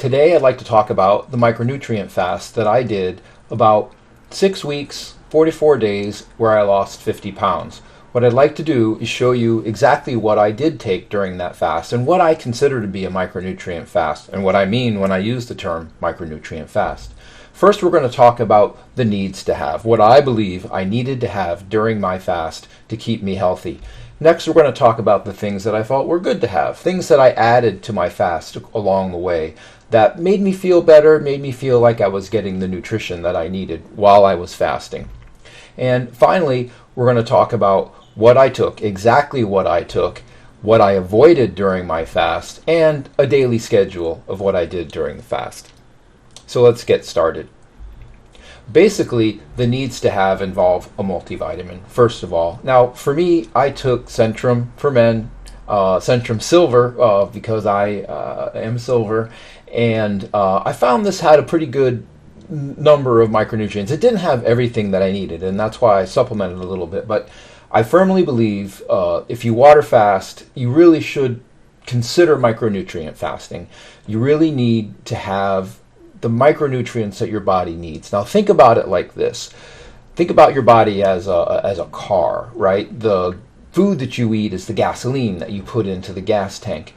Today I'd like to talk about the micronutrient fast that I did about 6 weeks, 44 days, where I lost 50 pounds. What I'd like to do is show you exactly what I did take during that fast and what I consider to be a micronutrient fast and what I mean when I use the term micronutrient fast. First, we're going to talk about the needs to have, what I believe I needed to have during my fast to keep me healthy. Next, we're going to talk about the things that I thought were good to have, things that I added to my fast along the way that made me feel better, made me feel like I was getting the nutrition that I needed while I was fasting. And finally, we're going to talk about what I took, exactly what I took, what I avoided during my fast, and a daily schedule of what I did during the fast. So let's get started. Basically, the needs to have involve a multivitamin, first of all. Now, for me, I took Centrum for men, Centrum Silver, because I am silver, and I found this had a pretty good number of micronutrients. It didn't have everything that I needed, and that's why I supplemented a little bit, but I firmly believe if you water fast, you really should consider micronutrient fasting. You really need to have the micronutrients that your body needs. Now think about it like this. Think about your body as a car, right? The food that you eat is the gasoline that you put into the gas tank.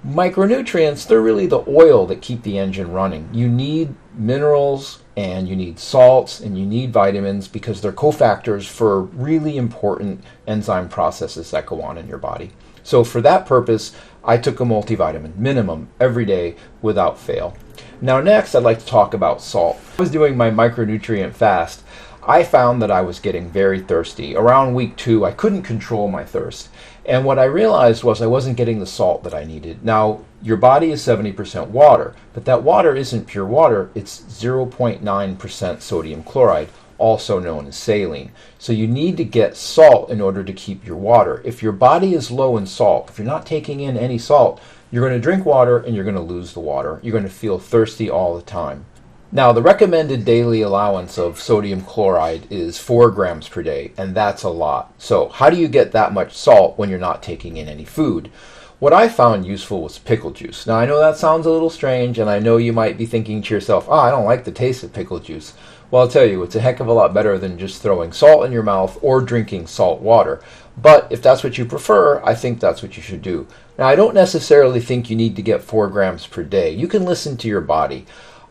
Micronutrients, they're really the oil that keep the engine running. You need minerals and you need salts and you need vitamins because they're cofactors for really important enzyme processes that go on in your body. So for that purpose, I took a multivitamin, minimum, every day without fail. Now next, I'd like to talk about salt. When I was doing my micronutrient fast, I found that I was getting very thirsty. Around week 2, I couldn't control my thirst. And what I realized was I wasn't getting the salt that I needed. Now, your body is 70% water, but that water isn't pure water. It's 0.9% sodium chloride, also known as saline. So you need to get salt in order to keep your water. If your body is low in salt, if you're not taking in any salt, you're going to drink water and you're going to lose the water. You're going to feel thirsty all the time. Now, the recommended daily allowance of sodium chloride is 4 grams per day, and that's a lot. So how do you get that much salt when you're not taking in any food? What I found useful was pickle juice. Now, I know that sounds a little strange, and I know you might be thinking to yourself, I don't like the taste of pickle juice. Well, I'll tell you, it's a heck of a lot better than just throwing salt in your mouth or drinking salt water. But if that's what you prefer, I think that's what you should do. Now, I don't necessarily think you need to get 4 grams per day. You can listen to your body.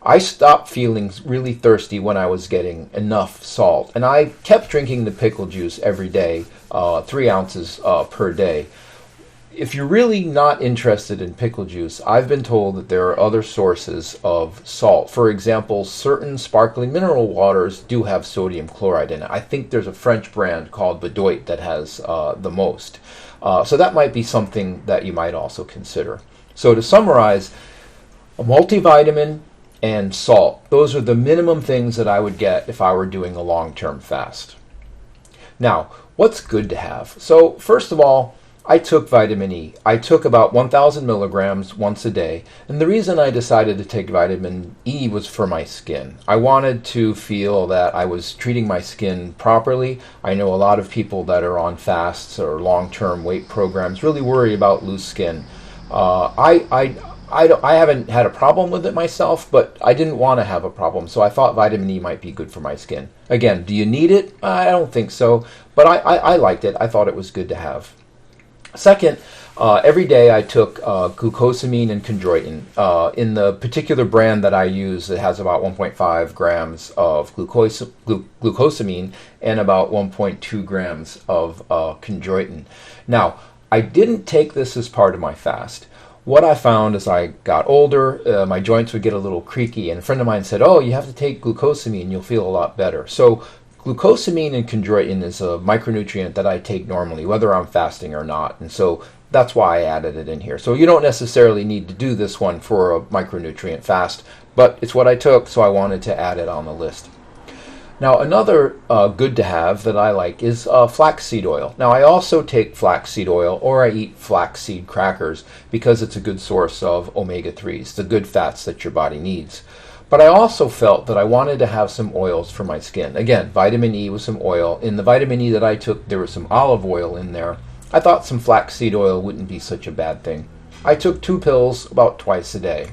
I stopped feeling really thirsty when I was getting enough salt, and I kept drinking the pickle juice every day, 3 ounces per day. If you're really not interested in pickle juice, I've been told that there are other sources of salt. For example, certain sparkling mineral waters do have sodium chloride in it. I think there's a French brand called Dept that has the most. So that might be something that you might also consider. So to summarize, a multivitamin and salt. Those are the minimum things that I would get if I were doing a long-term fast. Now, what's good to have? So first of all, I took vitamin E. I took about 1,000 milligrams once a day, and the reason I decided to take vitamin E was for my skin. I wanted to feel that I was treating my skin properly. I know a lot of people that are on fasts or long-term weight programs really worry about loose skin. I haven't had a problem with it myself, but I didn't want to have a problem, so I thought vitamin E might be good for my skin. Again, do you need it? I don't think so, but I liked it. I thought it was good to have. Second, every day I took glucosamine and chondroitin. In the particular brand that I use, it has about 1.5 grams of glucosamine and about 1.2 grams of chondroitin. Now, I didn't take this as part of my fast. What I found as I got older, my joints would get a little creaky, and a friend of mine said, oh, you have to take glucosamine, you'll feel a lot better. So glucosamine and chondroitin is a micronutrient that I take normally, whether I'm fasting or not, and so that's why I added it in here. So you don't necessarily need to do this one for a micronutrient fast, but it's what I took, so I wanted to add it on the list. Now, another good to have that I like is flaxseed oil. Now, I also take flaxseed oil, or I eat flaxseed crackers because it's a good source of omega-3s, the good fats that your body needs. But I also felt that I wanted to have some oils for my skin. Again, vitamin E with some oil. In the vitamin E that I took, there was some olive oil in there. I thought some flaxseed oil wouldn't be such a bad thing. I took 2 pills about twice a day.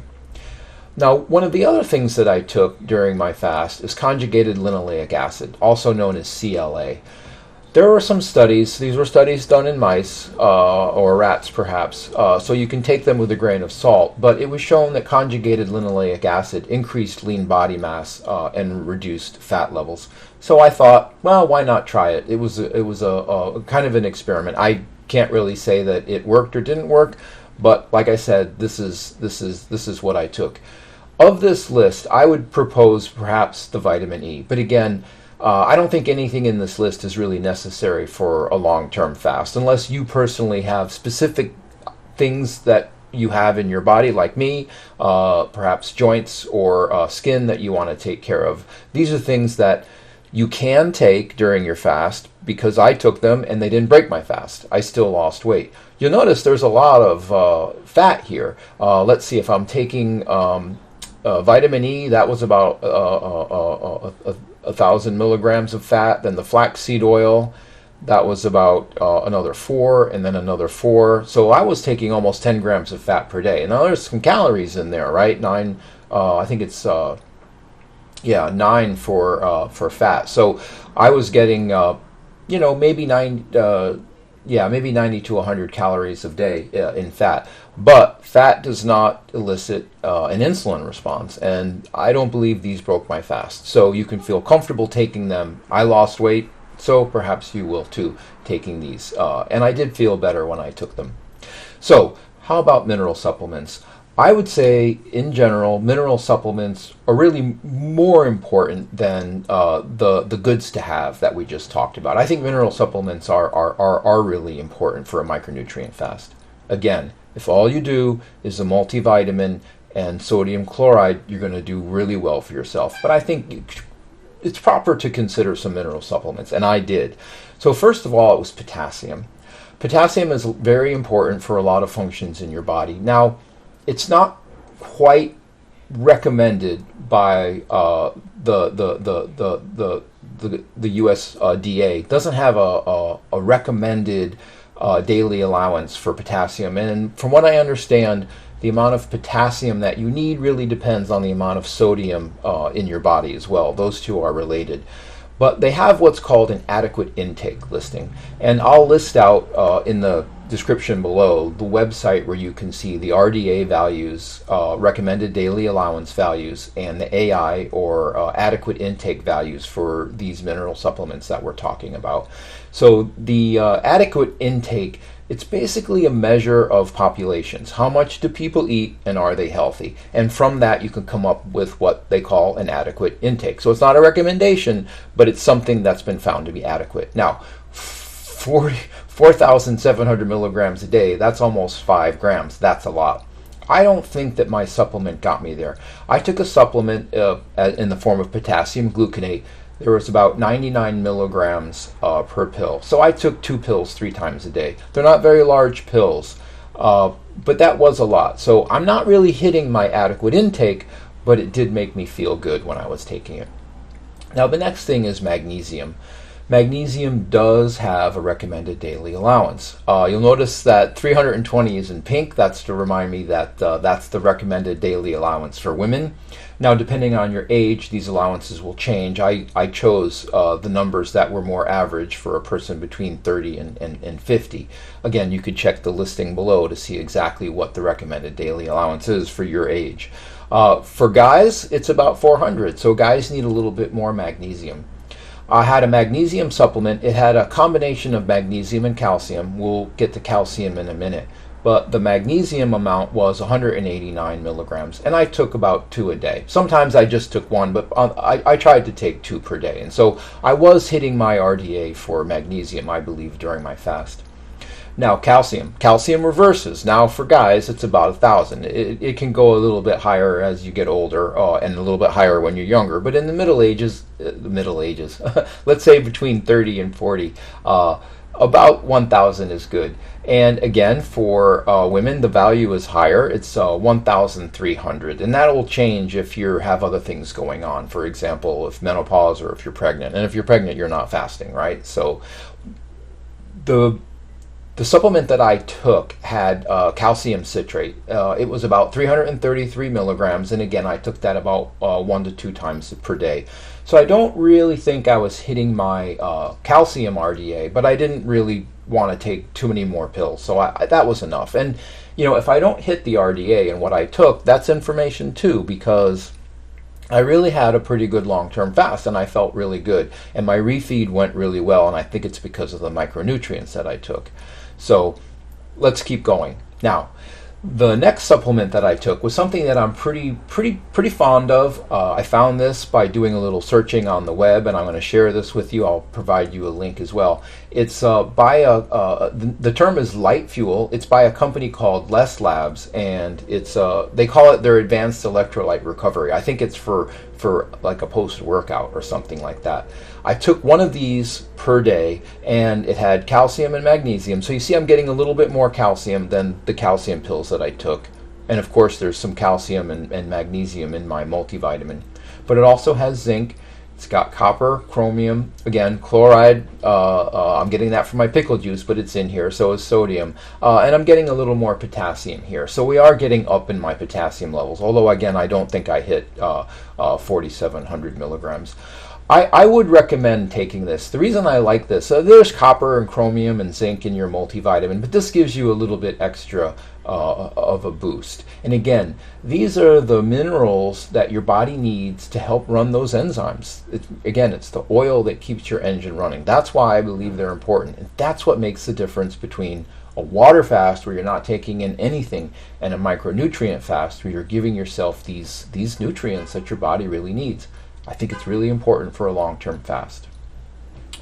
Now, one of the other things that I took during my fast is conjugated linoleic acid, also known as CLA. There were some studies, these were studies done in mice, or rats perhaps, so you can take them with a grain of salt, but it was shown that conjugated linoleic acid increased lean body mass and reduced fat levels. So I thought, well, why not try it? It was a kind of an experiment. I can't really say that it worked or didn't work, but like I said, this is what I took. Of this list, I would propose perhaps the vitamin E, but again, I don't think anything in this list is really necessary for a long-term fast, unless you personally have specific things that you have in your body, like me, perhaps joints or skin that you want to take care of. These are things that you can take during your fast, because I took them and they didn't break my fast. I still lost weight. You'll notice there's a lot of fat here. Let's see, if I'm taking vitamin E, that was about 1,000 milligrams of fat. Then the flaxseed oil, that was about another 4, and then another 4. So I was taking almost 10 grams of fat per day. Now there's some calories in there, right? 9, I think it's 9 for fat. So I was getting maybe 90 to 100 calories a day in fat. But fat does not elicit an insulin response, and I don't believe these broke my fast. So you can feel comfortable taking them. I lost weight, so perhaps you will too, taking these. And I did feel better when I took them. So how about mineral supplements? I would say, in general, mineral supplements are really more important than the goods to have that we just talked about. I think mineral supplements are really important for a micronutrient fast. Again, if all you do is a multivitamin and sodium chloride, you're going to do really well for yourself. But I think it's proper to consider some mineral supplements, and I did. So first of all, it was potassium. Potassium is very important for a lot of functions in your body. Now, it's not quite recommended by the USDA. It doesn't have a recommended daily allowance for potassium. And from what I understand, the amount of potassium that you need really depends on the amount of sodium in your body as well. Those two are related. But they have what's called an adequate intake listing. And I'll list out in the description below the website where you can see the RDA values, recommended daily allowance values, and the AI or adequate intake values for these mineral supplements that we're talking about. So the adequate intake, it's basically a measure of populations. How much do people eat, and are they healthy? And from that you can come up with what they call an adequate intake. So it's not a recommendation, but it's something that's been found to be adequate. Now, 4,700 milligrams a day, that's almost 5 grams. That's a lot. I don't think that my supplement got me there. I took a supplement in the form of potassium gluconate. There was about 99 milligrams per pill. So I took 2 pills 3 times a day. They're not very large pills, but that was a lot. So I'm not really hitting my adequate intake, but it did make me feel good when I was taking it. Now the next thing is magnesium. Magnesium does have a recommended daily allowance. You'll notice that 320 is in pink. That's to remind me that that's the recommended daily allowance for women. Now, depending on your age, these allowances will change. I chose the numbers that were more average for a person between 30 and 50. Again, you could check the listing below to see exactly what the recommended daily allowance is for your age. For guys, it's about 400, so guys need a little bit more magnesium. I had a magnesium supplement. It had a combination of magnesium and calcium. We'll get to calcium in a minute. But the magnesium amount was 189 milligrams, and I took about 2 a day. Sometimes I just took 1, but I tried to take 2 per day. And so I was hitting my RDA for magnesium, I believe, during my fast. Now, calcium. Calcium reverses. Now, for guys, it's about 1,000. It can go a little bit higher as you get older, and a little bit higher when you're younger. But in the Middle Ages, let's say between 30 and 40, about 1,000 is good. And again, for women, the value is higher. It's 1,300. And that will change if you have other things going on. For example, if menopause or if you're pregnant. And if you're pregnant, you're not fasting, right? So the The supplement that I took had calcium citrate. It was about 333 milligrams, and again, I took that about 1 to 2 times per day. So I don't really think I was hitting my calcium RDA, but I didn't really want to take too many more pills, so that was enough. And you know, if I don't hit the RDA and what I took, that's information too, because I really had a pretty good long-term fast and I felt really good, and my refeed went really well, and I think it's because of the micronutrients that I took. So let's keep going. Now, the next supplement that I took was something that I'm pretty fond of. I found this by doing a little searching on the web, and I'm going to share this with you. I'll provide you a link as well. It's the term is Light Fuel. It's by a company called Less Labs, and it's they call it their Advanced Electrolyte Recovery. I think it's for like a post-workout or something like that. I took one of these per day, and it had calcium and magnesium. So you see I'm getting a little bit more calcium than the calcium pills that I took. And of course there's some calcium and magnesium in my multivitamin. But it also has zinc. It's got copper, chromium, again, chloride. I'm getting that from my pickle juice, but it's in here. So is sodium. And I'm getting a little more potassium here. So we are getting up in my potassium levels. Although, again, I don't think I hit 4,700 milligrams. I would recommend taking this. The reason I like this, there's copper and chromium and zinc in your multivitamin, but this gives you a little bit extra of a boost. And again, these are the minerals that your body needs to help run those enzymes. It's the oil that keeps your engine running. That's why I believe they're important. And that's what makes the difference between a water fast where you're not taking in anything and a micronutrient fast where you're giving yourself these nutrients that your body really needs. I think it's really important for a long-term fast.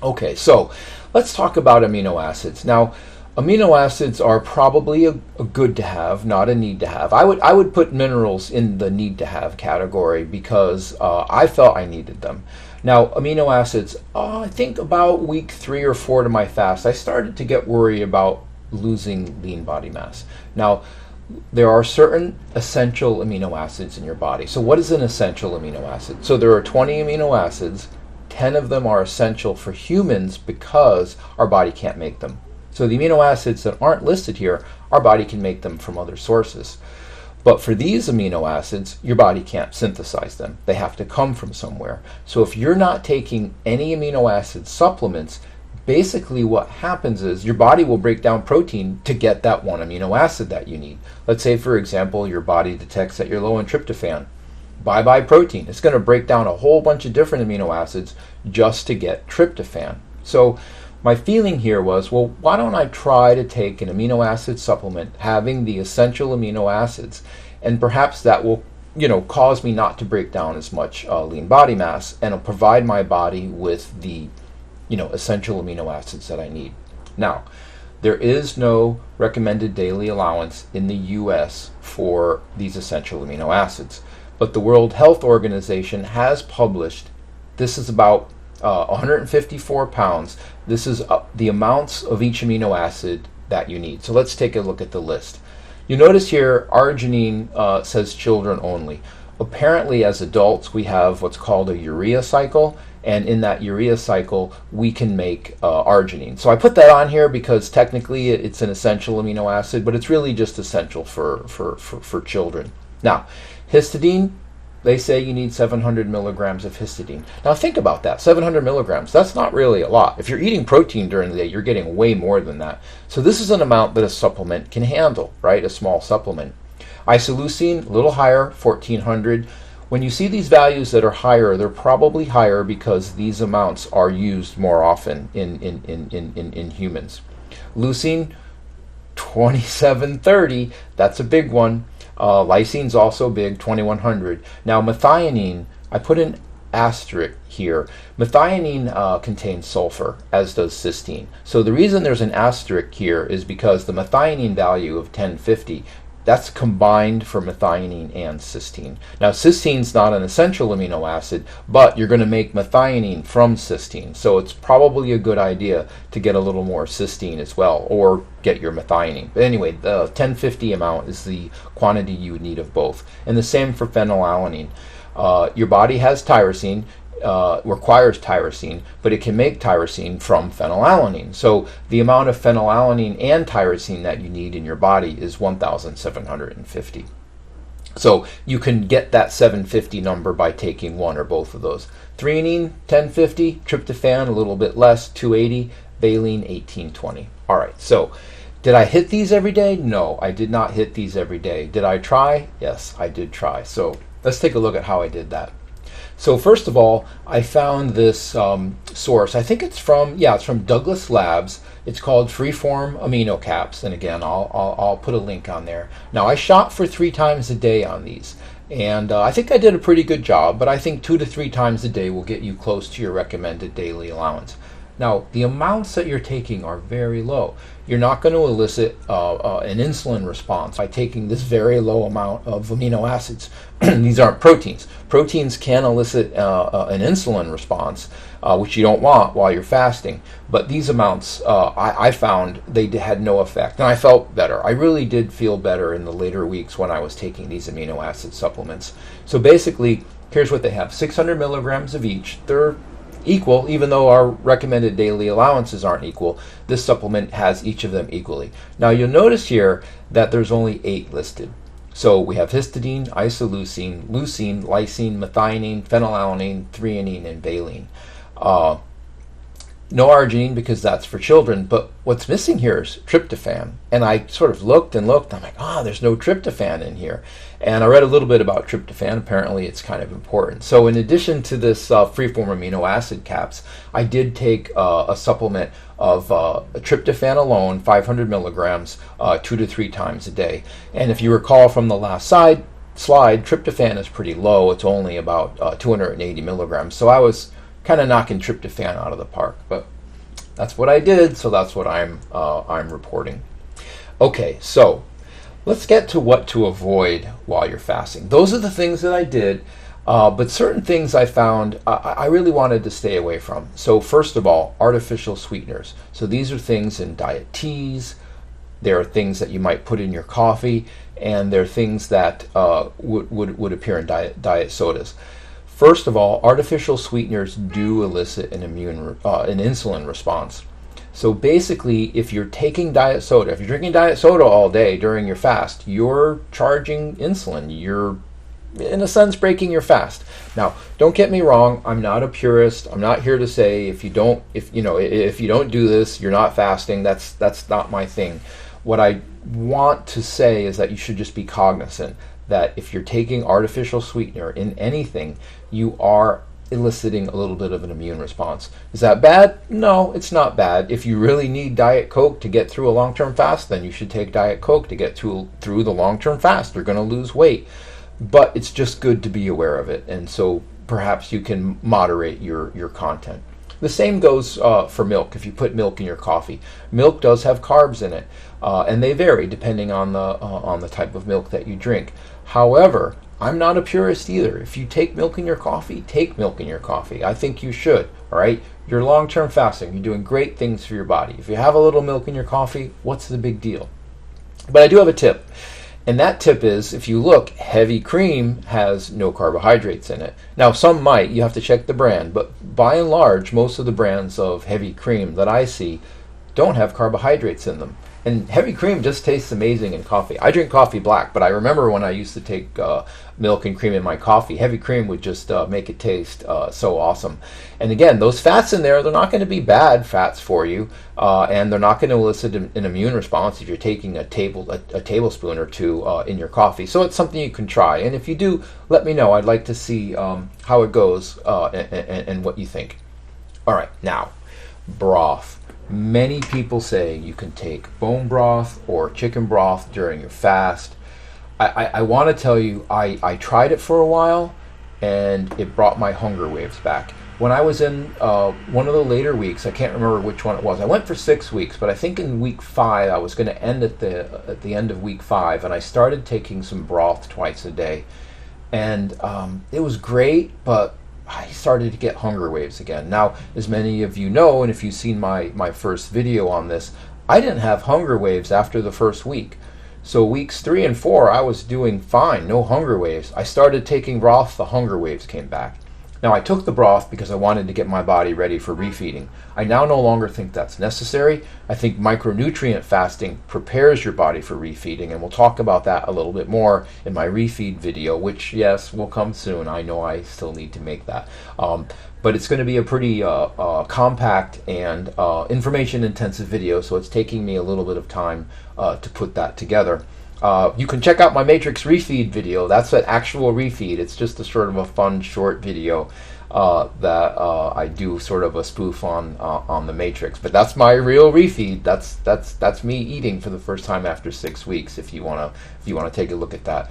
Okay, so let's talk about amino acids. Now, amino acids are probably a good to have, not a need to have. I would put minerals in the need to have category because I felt I needed them. Now, amino acids, I think about week 3 or 4 to my fast, I started to get worried about losing lean body mass. Now, there are certain essential amino acids in your body. So what is an essential amino acid? So there are 20 amino acids. 10 of them are essential for humans because our body can't make them. So the amino acids that aren't listed here, our body can make them from other sources. But for these amino acids, your body can't synthesize them. They have to come from somewhere. So if you're not taking any amino acid supplements, basically what happens is your body will break down protein to get that one amino acid that you need. Let's say, for example, your body detects that you're low in tryptophan. Bye-bye protein. It's going to break down a whole bunch of different amino acids just to get tryptophan. So my feeling here was, well, why don't I try to take an amino acid supplement having the essential amino acids, and perhaps that will cause me not to break down as much lean body mass, and it'll provide my body with the essential amino acids that I need. Now, there is no recommended daily allowance in the US for these essential amino acids, but the World Health Organization has published, this is about 154 pounds, this is the amounts of each amino acid that you need. So let's take a look at the list. You notice here arginine says children only. Apparently as adults we have what's called a urea cycle, and in that urea cycle we can make arginine. So I put that on here because technically it's an essential amino acid, but it's really just essential for children. Now, histidine, they say you need 700 milligrams of histidine. Now think about that, 700 milligrams, that's not really a lot. If you're eating protein during the day, you're getting way more than that. So this is an amount that a supplement can handle, right? A small supplement. Isoleucine, a little higher, 1400. When you see these values that are higher, they're probably higher because these amounts are used more often in humans. Leucine, 2730, that's a big one. Lysine's also big, 2100. Now methionine, I put an asterisk here. Methionine contains sulfur, as does cysteine. So the reason there's an asterisk here is because the methionine value of 1050, that's combined for methionine and cysteine. Now cysteine's not an essential amino acid, but you're going to make methionine from cysteine. So it's probably a good idea to get a little more cysteine as well, or get your methionine. But anyway, the 1050 amount is the quantity you would need of both. And the same for phenylalanine. Your body has tyrosine. requires tyrosine, but it can make tyrosine from phenylalanine. So the amount of phenylalanine and tyrosine that you need in your body is 1,750. So you can get that 750 number by taking one or both of those. Threonine, 1050, tryptophan, a little bit less, 280, valine, 1820. All right, so did I hit these every day? No, I did not hit these every day. Did I try? Yes, I did try. So let's take a look at how I did that. So first of all, I found this source. I think it's from Douglas Labs. It's called Freeform Amino Caps, and again, I'll put a link on there. Now, I shot for 3 times a day on these, and I think I did a pretty good job, but I think 2 to 3 times a day will get you close to your recommended daily allowance. Now, the amounts that you're taking are very low. You're not going to elicit an insulin response by taking this very low amount of amino acids. These aren't proteins. Proteins can elicit an insulin response, which you don't want while you're fasting. But these amounts, I found they had no effect. And I felt better. I really did feel better in the later weeks when I was taking these amino acid supplements. So basically, here's what they have. 600 milligrams of each. They're equal, even though our recommended daily allowances aren't equal. This supplement has each of them equally. Now you'll notice here that there's only 8 listed. So we have histidine, isoleucine, leucine, lysine, methionine, phenylalanine, threonine, and valine. No arginine because that's for children, but what's missing here is tryptophan. And I sort of looked and looked, I'm like, there's no tryptophan in here. And I read a little bit about tryptophan. Apparently it's kind of important. So in addition to this freeform amino acid caps, I did take a supplement of tryptophan alone, 500 milligrams, 2 to 3 times a day. And if you recall from the last slide, tryptophan is pretty low. It's only about 280 milligrams. So I was kind of knocking tryptophan out of the park, but that's what I did, so that's what I'm reporting. Okay, so let's get to what to avoid while you're fasting. Those are the things that I did, but certain things I found I really wanted to stay away from. So first of all, artificial sweeteners. So these are things in diet teas. There are things that you might put in your coffee, and there are things that would appear in diet sodas. First of all, artificial sweeteners do elicit an insulin response. So basically, if you're taking diet soda, if you're drinking diet soda all day during your fast, you're charging insulin. You're, in a sense, breaking your fast. Now, don't get me wrong. I'm not a purist. I'm not here to say if you don't do this, you're not fasting. That's not my thing. What I want to say is that you should just be cognizant that if you're taking artificial sweetener in anything, you are eliciting a little bit of an immune response. Is that bad? No, it's not bad. If you really need Diet Coke to get through a long-term fast, then you should take Diet Coke to get through the long-term fast. You're going to lose weight. But it's just good to be aware of it, and so perhaps you can moderate your content. The same goes for milk. If you put milk in your coffee, milk does have carbs in it, and they vary depending on the type of milk that you drink. However, I'm not a purist either. If you take milk in your coffee, take milk in your coffee. I think you should, all right? You're long-term fasting. You're doing great things for your body. If you have a little milk in your coffee, what's the big deal? But I do have a tip, and that tip is, if you look, heavy cream has no carbohydrates in it. Now, some might. You have to check the brand, but by and large, most of the brands of heavy cream that I see don't have carbohydrates in them. And heavy cream just tastes amazing in coffee. I drink coffee black, but I remember when I used to take milk and cream in my coffee, heavy cream would just make it taste so awesome. And again, those fats in there, they're not going to be bad fats for you, and they're not going to elicit an immune response if you're taking a tablespoon or two in your coffee. So it's something you can try. And if you do, let me know. I'd like to see how it goes and what you think. All right, now, broth. Many people say you can take bone broth or chicken broth during your fast. I want to tell you, I tried it for a while, and it brought my hunger waves back. When I was in one of the later weeks, I can't remember which one it was. I went for 6 weeks, but I think in week 5, I was going to end at the end of week 5, and I started taking some broth twice a day. And it was great, but I started to get hunger waves again. Now, as many of you know, and if you've seen my first video on this, I didn't have hunger waves after the first week. So weeks 3 and 4, I was doing fine, no hunger waves. I started taking broth, the hunger waves came back. Now, I took the broth because I wanted to get my body ready for refeeding. I now no longer think that's necessary. I think micronutrient fasting prepares your body for refeeding, and we'll talk about that a little bit more in my refeed video, which, yes, will come soon. I know I still need to make that. But it's going to be a pretty compact and information-intensive video, so it's taking me a little bit of time to put that together. You can check out my Matrix Refeed video. That's an actual refeed. It's just a sort of a fun short video that I do sort of a spoof on the Matrix. But that's my real refeed. That's me eating for the first time after 6 weeks. If you wanna take a look at that.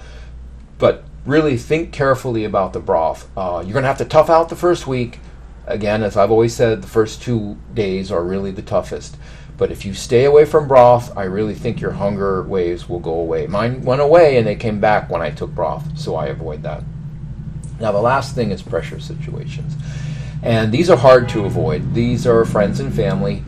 But really think carefully about the broth. You're gonna have to tough out the first week. Again, as I've always said, the first 2 days are really the toughest. But if you stay away from broth, I really think your hunger waves will go away. Mine went away and they came back when I took broth, so I avoid that. Now, the last thing is pressure situations. And these are hard to avoid. These are friends and family.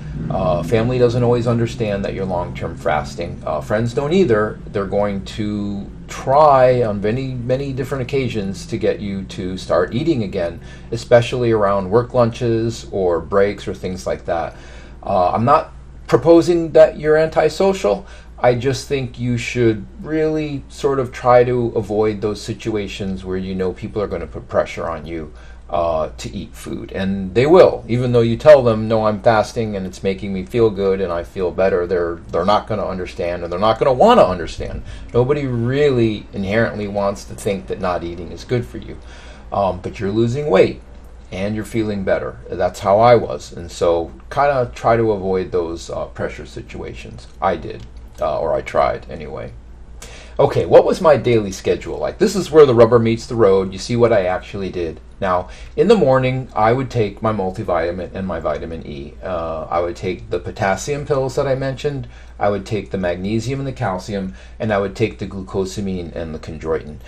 Family doesn't always understand that you're long-term fasting. Friends don't either. They're going to try on many different occasions to get you to start eating again, especially around work lunches or breaks or things like that. I'm not proposing that you're antisocial. I just think you should really sort of try to avoid those situations where you know people are going to put pressure on you to eat food. And they will, even though you tell them, no, I'm fasting and it's making me feel good and I feel better. They're not going to understand, and they're not going to want to understand. Nobody really inherently wants to think that not eating is good for you. But you're losing weight and you're feeling better. That's how I was. And so kind of try to avoid those pressure situations. I did, or I tried anyway. Okay, what was my daily schedule like? This is where the rubber meets the road. You see what I actually did. Now, in the morning, I would take my multivitamin and my vitamin E. I would take the potassium pills that I mentioned. I would take the magnesium and the calcium, and I would take the glucosamine and the chondroitin.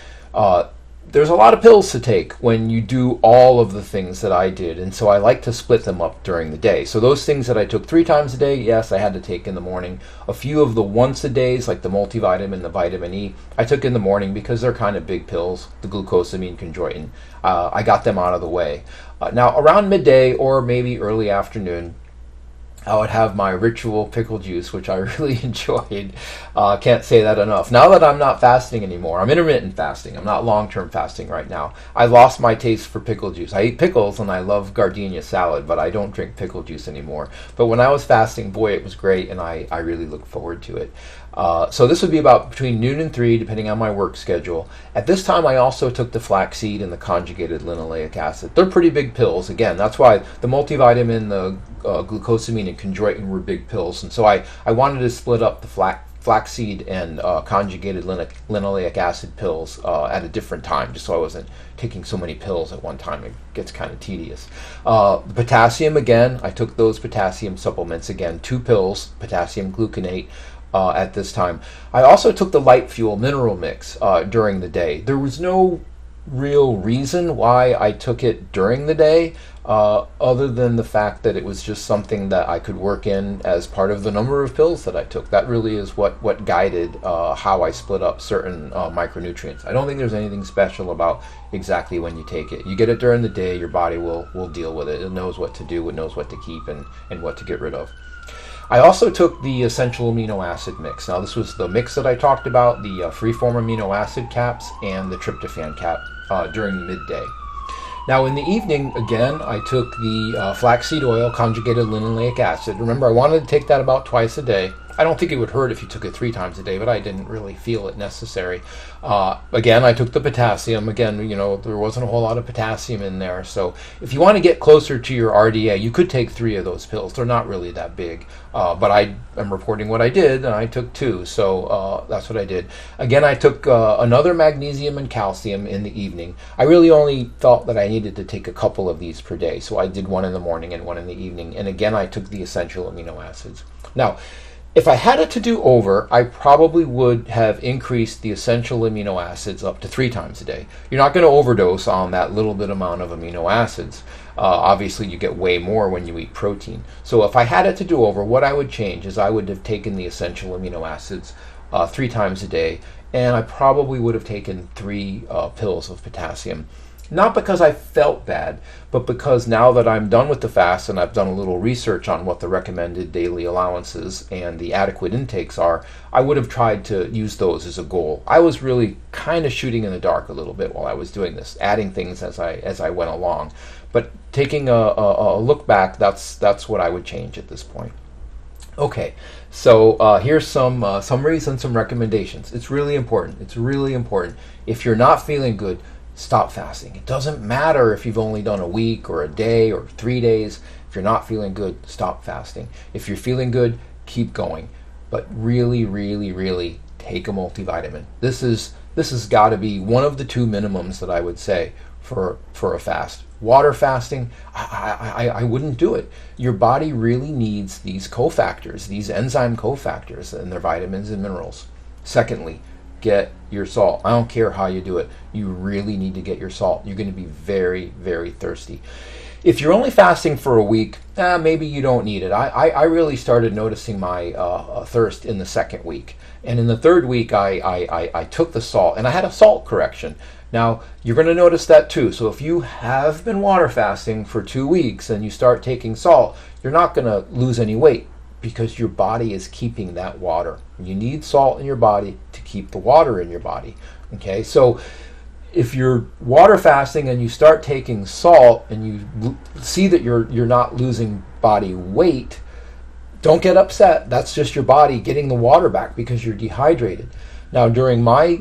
There's a lot of pills to take when you do all of the things that I did, and so I like to split them up during the day. So those things that I took 3 times a day, yes, I had to take in the morning. A few of the once-a-days, like the multivitamin, the vitamin E, I took in the morning because they're kind of big pills, the glucosamine, chondroitin. I got them out of the way. Now, around midday or maybe early afternoon, I would have my ritual pickle juice, which I really enjoyed. Can't say that enough. Now that I'm not fasting anymore, I'm intermittent fasting. I'm not long-term fasting right now. I lost my taste for pickle juice. I eat pickles and I love gardenia salad, but I don't drink pickle juice anymore. But when I was fasting, boy, it was great, and I really look forward to it. So this would be about between noon and 3, depending on my work schedule. At this time, I also took the flaxseed and the conjugated linoleic acid. They're pretty big pills. Again, that's why the multivitamin, the glucosamine, and chondroitin were big pills. And so I wanted to split up the flaxseed and conjugated linoleic acid pills at a different time, just so I wasn't taking so many pills at one time. It gets kind of tedious. The potassium, again, I took those potassium supplements, again, 2 pills, potassium gluconate, at this time. I also took the light fuel mineral mix during the day. There was no real reason why I took it during the day, other than the fact that it was just something that I could work in as part of the number of pills that I took. That really is what guided how I split up certain micronutrients. I don't think there's anything special about exactly when you take it. You get it during the day, your body will deal with it. It knows what to do, it knows what to keep and what to get rid of. I also took the essential amino acid mix. Now, this was the mix that I talked about, the free-form amino acid caps and the tryptophan cap during midday. Now, in the evening, again, I took the flaxseed oil, conjugated linoleic acid. Remember, I wanted to take that about twice a day. I don't think it would hurt if you took it 3 times a day, but I didn't really feel it necessary. Again, I took the potassium. Again, you know, there wasn't a whole lot of potassium in there. So if you want to get closer to your RDA, you could take 3 of those pills. They're not really that big. But I am reporting what I did, and I took 2. So that's what I did. Again, I took another magnesium and calcium in the evening. I really only felt that I needed to take a couple of these per day. So I did 1 in the morning and 1 in the evening. And again, I took the essential amino acids. Now, if I had it to do over, I probably would have increased the essential amino acids up to 3 times a day. You're not going to overdose on that little bit amount of amino acids. Obviously, you get way more when you eat protein. So if I had it to do over, what I would change is I would have taken the essential amino acids 3 times a day, and I probably would have taken 3 pills of potassium. Not because I felt bad, but because now that I'm done with the fast and I've done a little research on what the recommended daily allowances and the adequate intakes are, I would have tried to use those as a goal. I was really kind of shooting in the dark a little bit while I was doing this, adding things as I went along. But taking a look back, that's what I would change at this point. Okay, so here's some summaries and some recommendations. It's really important. It's really important. If you're not feeling good, stop fasting. It doesn't matter if you've only done a week or a day or 3 days. If you're not feeling good, stop fasting. If you're feeling good, keep going. But really, really, really take a multivitamin. This has got to be one of the 2 minimums that I would say for a fast. Water fasting, I wouldn't do it. Your body really needs these cofactors, these enzyme cofactors, and their vitamins and minerals. Secondly, get your salt. I don't care how you do it. You really need to get your salt. You're going to be very, very thirsty. If you're only fasting for a week, maybe you don't need it. I really started noticing my thirst in the 2nd week. And in the 3rd week, I took the salt, and I had a salt correction. Now, you're going to notice that too. So if you have been water fasting for 2 weeks and you start taking salt, you're not going to lose any weight, because your body is keeping that water. You need salt in your body to keep the water in your body. Okay, so if you're water fasting and you start taking salt and you see that you're not losing body weight, don't get upset. That's just your body getting the water back because you're dehydrated. Now, during my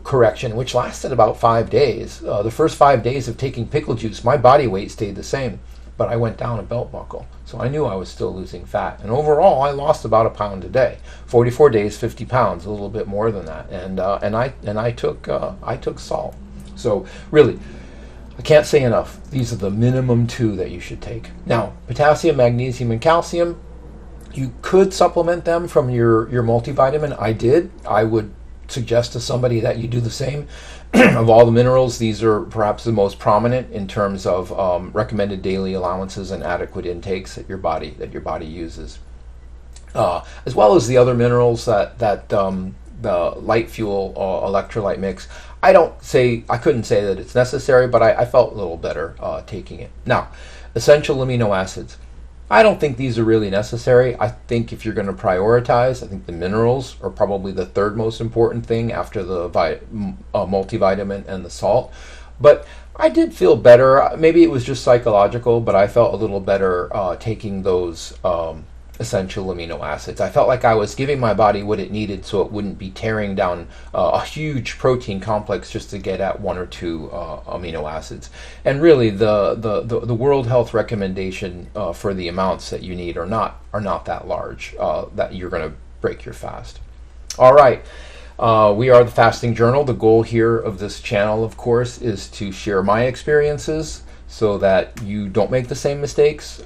correction, which lasted about 5 days, the first 5 days of taking pickle juice, my body weight stayed the same, but I went down a belt buckle. So I knew I was still losing fat. And overall, I lost about a pound a day. 44 days, 50 pounds, a little bit more than that. And I took salt. So really, I can't say enough. These are the minimum 2 that you should take. Now, potassium, magnesium, and calcium, you could supplement them from your multivitamin. I did. I would suggest to somebody that you do the same. Of all the minerals, these are perhaps the most prominent in terms of recommended daily allowances and adequate intakes that your body uses, as well as the other minerals that the light fuel electrolyte mix. I couldn't say that it's necessary, but I felt a little better taking it. Now, essential amino acids. I don't think these are really necessary. I think if you're going to prioritize, I think the minerals are probably the 3rd most important thing after the multivitamin and the salt. But I did feel better. Maybe it was just psychological, but I felt a little better taking those essential amino acids. I felt like I was giving my body what it needed so it wouldn't be tearing down a huge protein complex just to get at 1 or 2 amino acids. And really, the World Health recommendation for the amounts that you need are not that large that you're going to break your fast. All right. We are the Fasting Journal. The goal here of this channel, of course, is to share my experiences so that you don't make the same mistakes.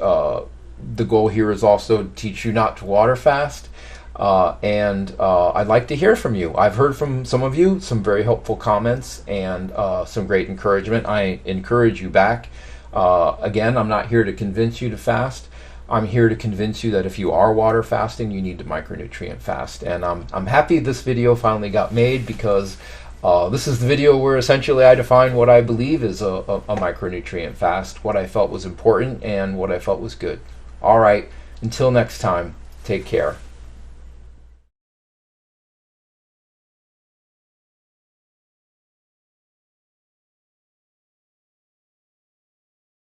The goal here is also to teach you not to water fast, and I'd like to hear from you. I've heard from some of you some very helpful comments and some great encouragement. I encourage you back. Again, I'm not here to convince you to fast. I'm here to convince you that if you are water fasting, you need to micronutrient fast. And I'm happy this video finally got made, because this is the video where essentially I define what I believe is a micronutrient fast, what I felt was important, and what I felt was good. All right, until next time, take care.